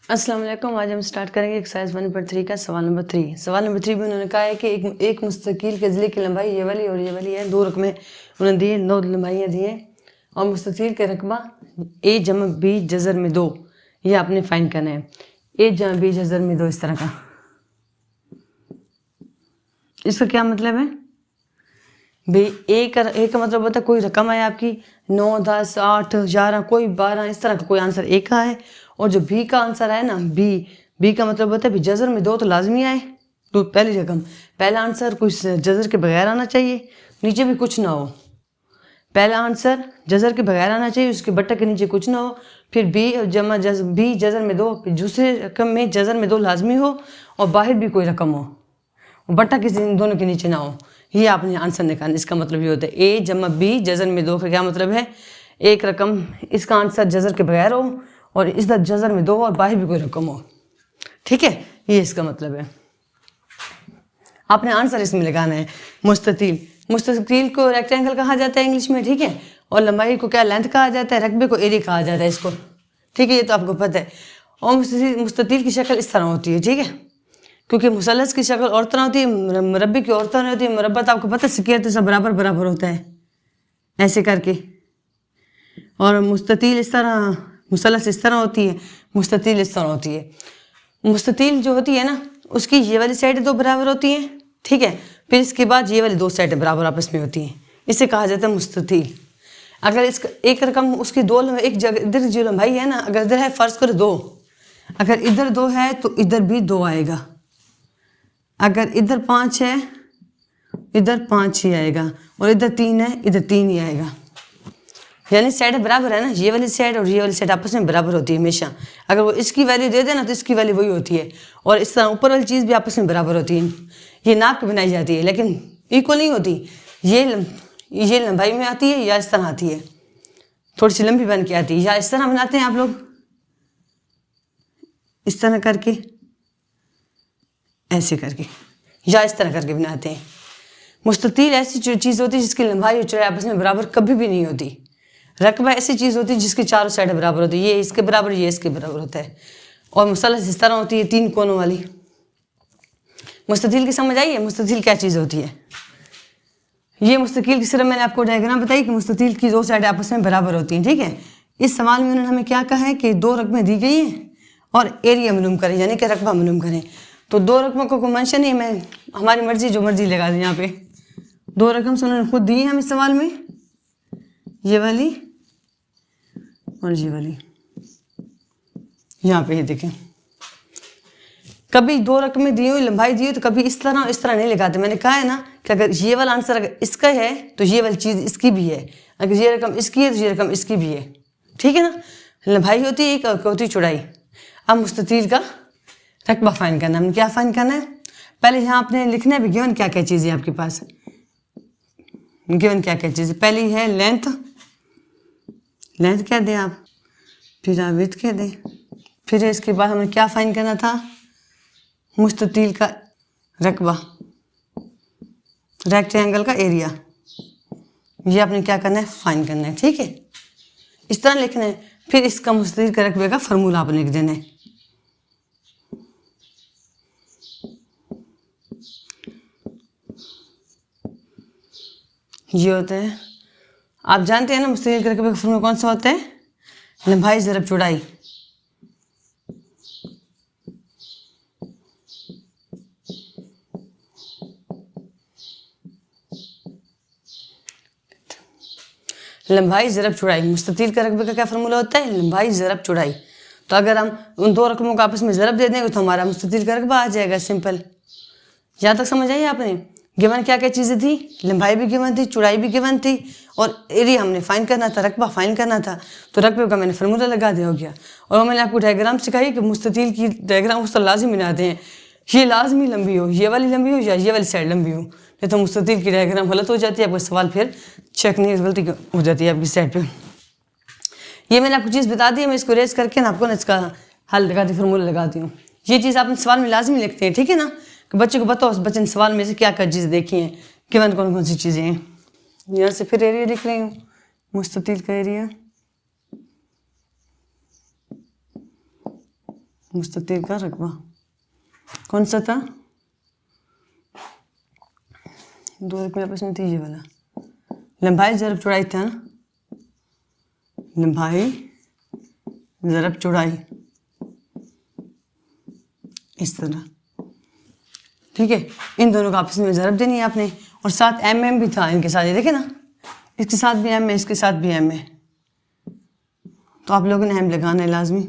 अस्सलाम वालेकुम। आज हम स्टार्ट करेंगे एक्सरसाइज 1/3 का सवाल नंबर 3। सवाल नंबर 3 में उन्होंने कहा है कि एक मुस्तकील के ज़िले की लंबाई ये वाली और ये वाली है। दो रकमें उन्होंने दिए, 9 लंबाइयाँ दी हैं और मुस्तकील का रकबा a जमा b जज़र में 2 ये आपने फाइंड करना है। a जमा b जज़र में 2 इस तरह का। इसका क्या मतलब है भाई? a का मतलब होता है कोई रकम है आपकी 9, 10, 8, 11, कोई 12 इस तरह का कोई आंसर a का है। और जो b का आंसर है ना b का मतलब होता है जज़र में 2 तो लाजमी आए। तो पहली रकम पहला आंसर कुछ जज़र के बगैर आना चाहिए, नीचे भी कुछ ना हो। पहला आंसर जज़र के बगैर आना चाहिए, उसके बट्टा के नीचे कुछ ना हो। फिर b जज़र में 2, फिर दूसरे रकम में जज़र में 2 लाजमी हो और बाहर भी कोई रकम हो, बट्टा किसी दोनों के नीचे ना हो। ये आपने आंसर निकालना। इसका मतलब ये होता है a जमा b जज़र में 2 का क्या मतलब है? एक रकम इसका आंसर जज़र के बगैर हो और इसका जज़र में 2 और बाहर भी कोई रकम हो। ठीक है, ये इसका मतलब है। आपने आंसर इसमें लगाना है। मुस्ततील को रेक्टेंगल कहा जाता है इंग्लिश में, ठीक है। और लंबाई को क्या लेंथ कहा जाता है, रकबे को एरिया कहा जाता है इसको, ठीक है। ये तो आपको पता है। और मुस्ततील की शक्ल इस तरह होती है, ठीक है, क्योंकि मुसलस की शक्ल और तरह होती है, मुरब्बे की और तरह होती है। मुरब्बा तो आपको पता है स्क्वायर तो सब बराबर बराबर होता है ऐसे करके, और मुस्ततील इस तरह, मुसलस इस तरह होती है, मुस्ततील इस तरह होती है। मुस्ततील जो होती है ना, उसकी ये वाली साइड 2 बराबर होती हैं, ठीक है। फिर इसके बाद ये वाली 2 साइडें बराबर आपस में होती हैं, इसे कहा जाता है मुस्ततील। अगर इसका एक रकम उसकी एक जगह इधर जो लंबाई है ना, अगर इधर है फर्ज करो 2, अगर इधर 2 है तो इधर भी 2 आएगा। अगर इधर 5 है इधर 5 ही आएगा, और इधर 3 है इधर 3 ही आएगा। यानी साइड बराबर है ना, ये वाली साइड और ये वाली साइड आपस में बराबर होती है हमेशा। अगर वो इसकी वैल्यू दे देना तो इसकी वैल्यू वही होती है, और इस तरह ऊपर वाली चीज़ भी आपस में बराबर होती है। ये नाप के बनाई जाती है लेकिन इक्वल नहीं होती। ये लंबाई में आती है या इस तरह आती है, थोड़ी सी लंबी बन के आती है, या इस तरह बनाते हैं आप लोग, इस तरह करके, ऐसे करके, या इस तरह करके बनाते हैं। मुस्ततील ऐसी चीज़ होती है जिसकी लंबाई और चौड़ाई आपस में बराबर कभी भी नहीं होती। रकबा ऐसी चीज़ होती है जिसकी चारों साइडें बराबर होती है, ये इसके बराबर ये इसके बराबर होता है। और मुसलस इस तरह होती है 3 कोनों वाली। मुस्ततील की समझ आई है? मुस्ततील क्या चीज़ होती है? ये मुस्ततील की सिर्फ मैंने आपको डायग्राम बताई कि मुस्ततील की 2 साइडें आपस में बराबर होती हैं, ठीक है। इस सवाल में उन्होंने हमें क्या कहा है कि 2 रकमें दी गई हैं और एरिया मालूम करें, यानी कि रकबा मालूम करें। तो 2 रकमों को कोई मेंशन नहीं, मैं हमारी मर्जी जो मर्जी लगा दें। यहाँ पे 2 रकम से उन्होंने खुद दी है हमें सवाल में, ये वाली और ये वाली। यहाँ पे ये देखें, कभी 2 रकमें दी हुई लंबाई दी हो तो कभी इस तरह नहीं लगाते। मैंने कहा है ना कि अगर ये वाला आंसर अगर इसका है तो ये वाली चीज़ इसकी भी है, अगर ये रकम इसकी है तो ये रकम इसकी भी है, ठीक है ना। लंबाई होती है एक, होती है चौड़ाई। अब मुस्ततील का रकबा फाइन करना, हमने क्या फाइन करना है? पहले यहाँ आपने लिखना है भी गिवन क्या क्या चीज़ है आपके पास, गिवन क्या क्या चीज़ है। पहली है लेंथ, लेंथ क्या दें आप, फिर आप विड्थ क्या दें, फिर इसके बाद हमें क्या फाइन करना था? मुस्ततील का रकबा, रेक्टेंगल का एरिया, ये आपने क्या करना है? फाइन करना है, ठीक है। इस तरह लिखना है। फिर इसका मुस्ततील के रकबे का फार्मूला आपने लिख देना है। ये होता है, आप जानते हैं ना मुस्ततील के रकबे का फार्मूला कौन सा होता है? लंबाई ज़रब चौड़ाई। लंबाई ज़रब चौड़ाई, मुस्ततील के रकबे का क्या फार्मूला होता है? लंबाई ज़रब चौड़ाई। तो अगर हम उन 2 रकमों को आपस में ज़रब दे देंगे तो हमारा मुस्ततील का रकबा आ जाएगा, सिंपल। यहाँ तक समझ आई आपने? गिवन क्या क्या चीज़ें थी? लंबाई भी गिवन थी, चौड़ाई भी गिवन थी, और एरिया हमने फाइन करना था, रकबा फाइन करना था। तो रकबे का मैंने फार्मूला लगा दिया, हो गया। और मैंने आपको डायग्राम सिखाई कि मुस्ततील की डायग्राम उस तरह लाजिम बनाते हैं, ये लाजमी लंबी हो, ये वाली लंबी हो या ये वाली साइड लंबी हो, नहीं तो मुस्ततील की डायग्राम गलत हो जाती है, आपका सवाल फिर चेक नहीं, गलती हो जाती है आपकी साइड पर। ये मैंने आपको चीज़ बता दी, मैं इसको रेज करके ना आपको ना इसका हल लगा दी, फार्मूला लगाती हूँ। ये चीज़ आप सवाल में लाजमी लिखते हैं, ठीक है ना, कि बच्चे को बताओ उस बच्चे ने सवाल में से क्या क्या चीज़ें देखी हैं, गिवन कौन कौन सी चीज़ें हैं। यहाँ से फिर एरिया लिख रही हूँ, मुस्ततील का एरिया, मुस्ततील का रकबा कौन सा था? दो रकमे आपस में थी, ये वाला। लंबाई ज़रब चौड़ाई था ना, लंबाई ज़रब चौड़ाई, इस तरह। ठीक है, इन दोनों का आपस में ज़रब देनी है आपने। और साथ एम भी था इनके साथ, ये देखे ना, इसके साथ भी एम है, इसके साथ भी एम है, तो आप लोगों ने एम लगाना है लाजमी।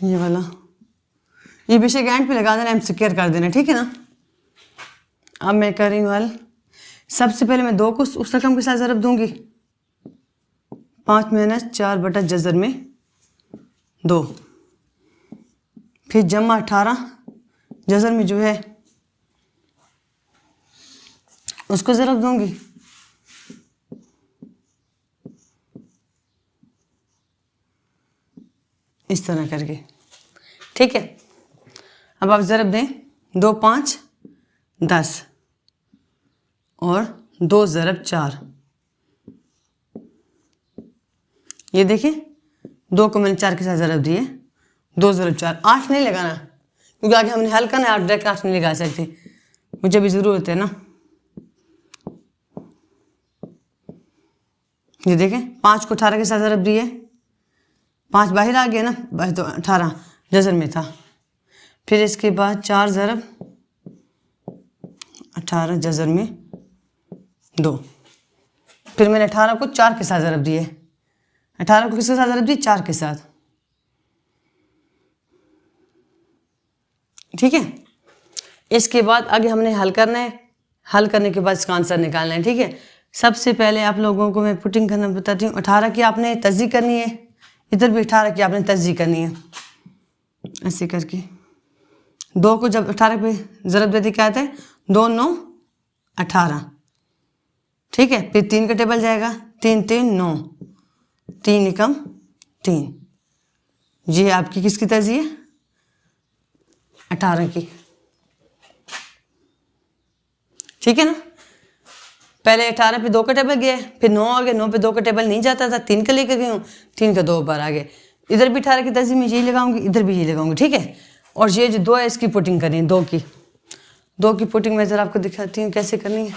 ये वाला, ये बेशक एंड पे लगा देना, एम स्क्वायर कर देना, ठीक है ना। अब मैं कर रही हूँ हल। सबसे पहले मैं 2 को उस रकम के साथ ज़रब दूंगी, 5 - 4 बटा जज़र में 2, फिर जमा 18 जज़र में जो है उसको ज़रब दूंगी, इस तरह करके। ठीक है, अब आप ज़रब दें 2 × 5 = 10 और 2 ज़रब 4। ये देखिए 2 को मैंने 4 के साथ ज़रब दिए, 2 ज़रब 4। 8 नहीं लगाना क्योंकि आगे हमने हल करना है, आप डायरेक्ट 8 नहीं लगा सकते, मुझे भी ज़रूरत है ना। ये देखें 5 को 18 के साथ ज़रब दिए, 5 बाहर आ गया ना, बाहर तो 18 जज़र में था। फिर इसके बाद 4 ज़रब 18 जज़र में 2, फिर मैंने 18 को 4 के साथ ज़रब दिए, 18 को किसके साथ ज़रब दिए? 4 के साथ। ठीक है, इसके बाद आगे हमने हल करना है, हल करने के बाद इसका आंसर निकालना है। ठीक है, सबसे पहले आप लोगों को मैं पुटिंग करना बताती हूँ। 18 की आपने तज़्ज़ी करनी है, इधर भी 18 की आपने तज़्ज़ी करनी है, ऐसे करके। 2 को जब 18 पे ज़रब देती क्या आता है? 2 × 9 = 18। ठीक है, फिर 3 का टेबल जाएगा, 3 × 3 = 9, 3 एकम 3। ये आपकी किसकी तज़्ज़ी है? 18 की। ठीक है ना, पहले 18 पे 2 का टेबल गया, फिर 9 आ गया, 9 पे 2 का टेबल नहीं जाता था, 3 का लेकर गई हूँ, 3 का 2 बार आ गए। इधर भी 18 की तज़्ज़ी में यही लगाऊंगी, इधर भी यही लगाऊंगी। ठीक है, और ये जो 2 है इसकी पुटिंग करनी है, 2 की पुटिंग मैं ज़रा आपको दिखाती हूँ कैसे करनी है।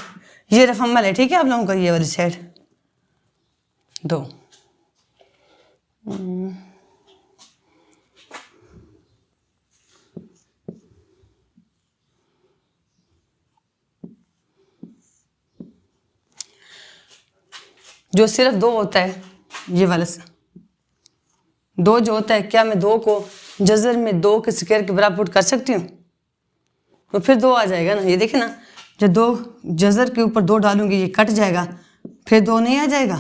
ये रफमल है, ठीक है, आप लोगों का ये वाली साइड 2। जो सिर्फ 2 होता है, ये वाला 2 जो होता है, क्या मैं 2 को जज़र में 2 के स्क्वायर के बराबर पुट कर सकती हूँ? तो फिर 2 आ जाएगा ना। ये देखे ना, जब 2 जज़र के ऊपर 2 डालूंगी ये कट जाएगा, फिर 2 नहीं आ जाएगा।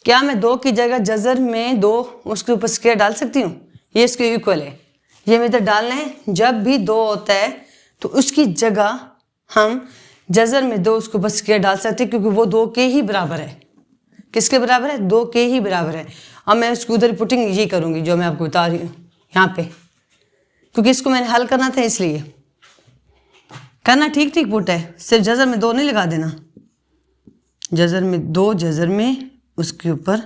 क्या मैं 2 की जगह जज़र में 2 उसके ऊपर स्क्वायर डाल सकती हूँ? ये इसके इक्वल है, ये मैं इधर डालना है। जब भी 2 होता है तो उसकी जगह हम जज़र में 2 उसके ऊपर स्क्वायर डाल सकते हैं, क्योंकि वो 2 के ही बराबर है। किसके बराबर है? 2 के ही बराबर है। अब मैं उसकी उधर पुटिंग ये करूँगी जो मैं आपको बता रही हूँ यहाँ पे, क्योंकि इसको मैंने हल करना था, इसलिए करना ठीक ठीक पुट है, सिर्फ जज़र में 2 नहीं लगा देना। जज़र में 2 जज़र में उसके ऊपर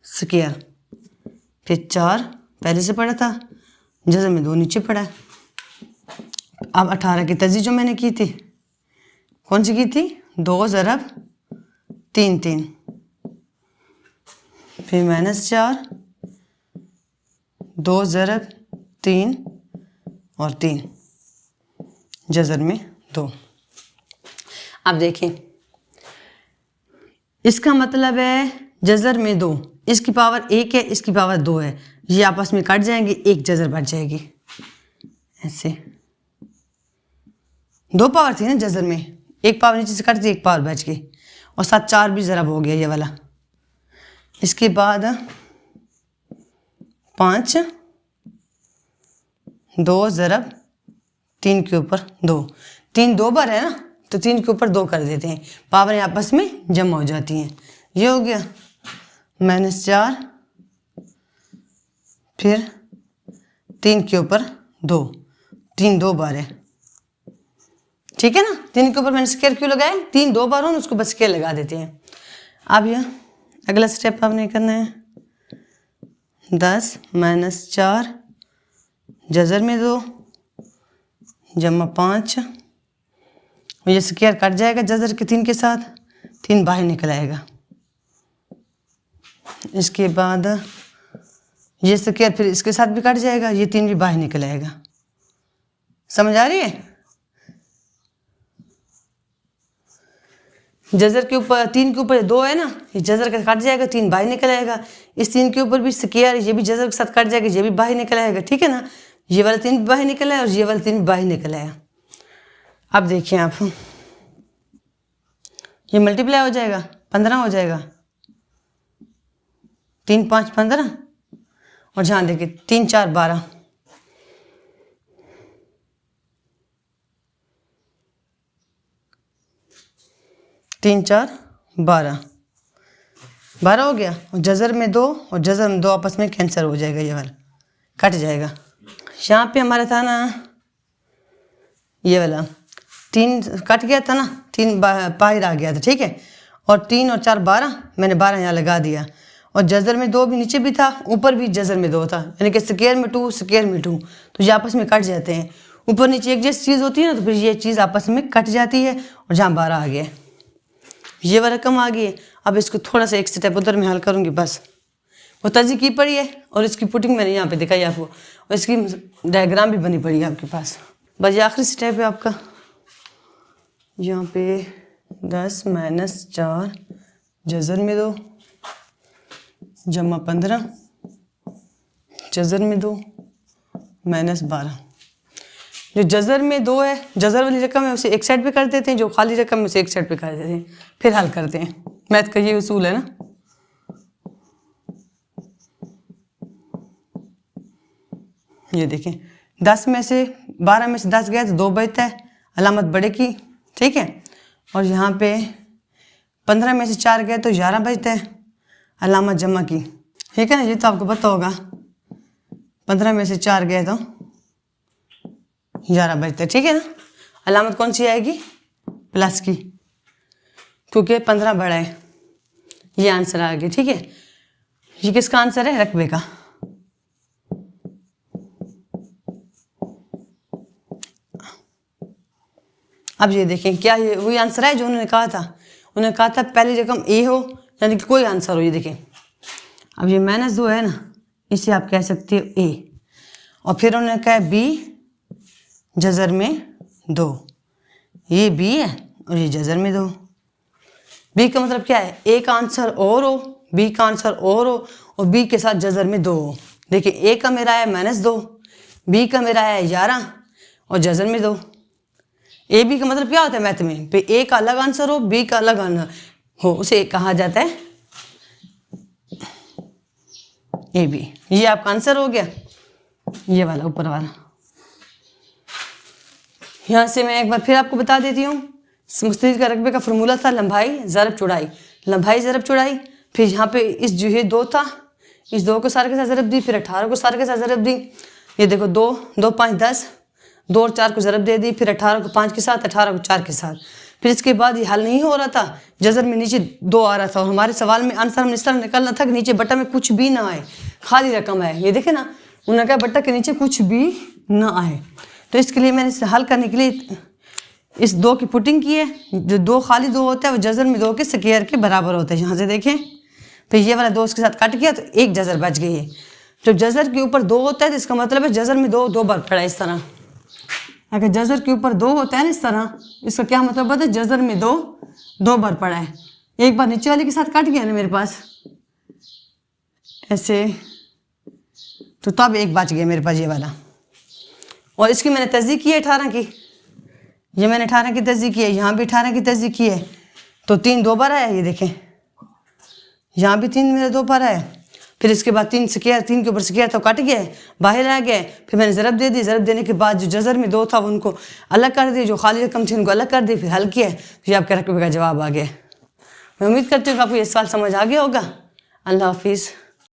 स्क्वायर, फिर 4 पहले से पड़ा था, जज़र में 2 नीचे पड़ा है। अब 18 की तज़्ज़ी जो मैंने की थी, कौन सी की थी? 2 ज़रब 3 3, फिर -4, 2 ज़रब 3 और 3 जज़र में 2। अब देखिए, इसका मतलब है जज़र में 2, इसकी पावर 1 है, इसकी पावर 2 है, ये आपस में कट जाएंगे, 1 जज़र बच जाएगी। ऐसे 2 पावर थी ना जज़र में, 1 पावर नीचे से कट गई, 1 पावर बच गई, और साथ 4 भी ज़रब हो गया ये वाला। इसके बाद 5, 2 ज़रब 3 के ऊपर 2, 3 2 बार है ना, तो 3 के ऊपर 2 कर देते हैं, पावरें आपस में जमा हो जाती हैं। ये हो गया -4, फिर 3 के ऊपर 2, 3 2 बार है, ठीक है ना। 3 के ऊपर मैंने स्क्वायर क्यों लगाया? 3 2 बार हो ना, उसको बस स्क्वायर लगा देते हैं। अब यह अगला स्टेप आपने करना है 10 माइनस 4 जज़र में 2 जमा 5, ये स्क्वायर कट जाएगा जज़र के 3 के साथ, 3 बाहर निकल आएगा। इसके बाद ये स्क्वायर फिर इसके साथ भी कट जाएगा, ये 3 भी बाहर निकल आएगा। समझ आ रही है? जज़र के ऊपर 3 के ऊपर 2 है ना, ये जज़र का कट जाएगा, 3 बाहर निकल आएगा। इस 3 के ऊपर भी स्क्वायर, ये भी जज़र के साथ कट जाएगा, ये भी बाहर निकल आएगा। ठीक है ना, ये वाला 3 भी बाहर निकल आया और ये वाला 3 भी बाहर निकल आया। अब देखिए आप, ये मल्टीप्लाई हो जाएगा, 15 हो जाएगा, 3 5 15, और जहाँ देखिए 3 4 12, 3 4 12 12 हो गया। और जज़र में 2 और जज़र में 2 आपस में कैंसिल हो जाएगा, ये वाला कट जाएगा। यहाँ पे हमारा था ना ये वाला 3 कट गया था ना, 3 बाहर आ गया था। ठीक है, और 3 और 4 12, मैंने 12 यहाँ लगा दिया। और जज़र में 2 भी नीचे भी था, ऊपर भी जज़र में 2 था, यानी कि स्क्वायर में 2 स्क्वायर में 2, तो ये आपस में कट जाते हैं। ऊपर नीचे एक जैसी चीज़ होती है ना, तो फिर ये चीज़ आपस में कट जाती है। और जहाँ 12 आ गया, ये वाला रकम आ गई है। अब इसको थोड़ा सा एक स्टेप उधर में हल करूँगी बस। वो तजी की पड़ी है और इसकी पुटिंग मैंने यहाँ पे दिखाई आपको, और इसकी डायग्राम भी बनी पड़ी है आपके पास। बस ये आखिरी स्टेप है आपका। यहाँ पे 10 माइनस 4 जज़र में 2 जमा 15 जज़र में 2 माइनस 12। जो जज़र में 2 है, जज़र वाली रकम है, उसे एक साइड पे कर देते हैं, जो खाली रकम है उसे एक साइड पे कर देते हैं, फिर हल करते हैं। मैथ का ये उसूल है ना। ये देखें, 10 में से 12 में से 10 गया तो 2 बचता है, अलामत बड़े की। ठीक है, और यहाँ पे 15 में से 4 गए तो 11 बचता है, अलामत जमा की। ठीक है ना, ये तो आपको पता होगा। 15 में से 4 गए तो 11 बचता है। ठीक है ना, अलामत कौन सी आएगी? प्लस की, क्योंकि 15 बड़ा है। ये आंसर आ गया। ठीक है, ये किसका आंसर है? रकबे का। अब ये देखें, क्या ये वही आंसर है जो उन्होंने कहा था? उन्होंने कहा था पहली रकम ए हो, यानी कि कोई आंसर हो। ये देखें, अब ये माइनस 2 है ना, इसे आप कह सकते हो ए, और फिर उन्होंने कहा बी जज़र में 2, ये बी है और ये जज़र में 2। बी का मतलब क्या है? ए का आंसर और हो, बी का आंसर और हो, और बी के साथ जज़र में 2 हो। देखिए, ए का मेरा है -2, बी का मेरा है 11 और जज़र में 2। ए बी का मतलब क्या होता है मैथ में? पे ए का अलग आंसर हो, बी का अलग आंसर हो, उसे कहा जाता है ए बी। ये आपका आंसर हो गया, ये वाला ऊपर वाला। यहाँ से मैं एक बार फिर आपको बता देती हूँ। मुस्तैद का रकबे का फार्मूला था लंबाई ज़रब चौड़ाई, लंबाई ज़रब चौड़ाई। फिर यहाँ पे इस जो है 2 था, इस 2 को सारे के साथ ज़रब दी, फिर 18 को सारे के साथ ज़रब दी। ये देखो 2 2 5 10, 2 और 4 को ज़रब दे दी, फिर 18 को 5 के साथ, 18 को 4 के साथ। फिर इसके बाद ये हल नहीं हो रहा था, जज़र में नीचे 2 आ रहा था, और हमारे सवाल में आंसर हम इस तरह निकालना था कि नीचे बट्टा में कुछ भी ना आए, खाली रकम आए। ये देखे ना, उन्होंने कहा बट्टा के नीचे कुछ भी ना आए। तो इसके लिए मैंने इसे हल करने के लिए इस 2 की पुटिंग की है। जो 2 खाली 2 होता है वो जज़र में 2 के स्क्वायर के बराबर होता है। यहाँ से देखें, फिर ये वाला 2 उसके साथ कट गया तो एक जज़र बच गई है। जब जज़र के ऊपर 2 होता है तो इसका मतलब है जज़र में 2 बार पड़ा है। इस तरह अगर जज़र के ऊपर 2 होता है ना, इस तरह, इसका क्या मतलब होता है? जज़र में 2 बार पड़ा है। एक बार नीचे वाले के साथ कट गया ना मेरे पास ऐसे, तो तब एक बच गया मेरे पास ये वाला। और इसकी मैंने तस्दीक की है 18 की, ये मैंने 18 की तस्दीक की है, यहाँ भी 18 की तस्दीक की है, तो 3 2 बार आया। ये देखें, यहाँ भी 3 मेरे 2 बार आया। फिर इसके बाद 3 स्क्वायर, 3 के ऊपर स्क्वायर तो कट गया, बाहर आ गया। फिर मैंने ज़रब दे दी, ज़रब देने के बाद जो जज़र में 2 था उनको अलग कर दिया, जो खाली रकम थी उनको अलग कर दी, फिर हल किया, तो ये आपके रकबे का जवाब आ गया। मैं उम्मीद करती हूँ कि आपको ये सवाल समझ आ गया होगा। अल्लाह हाफिज़।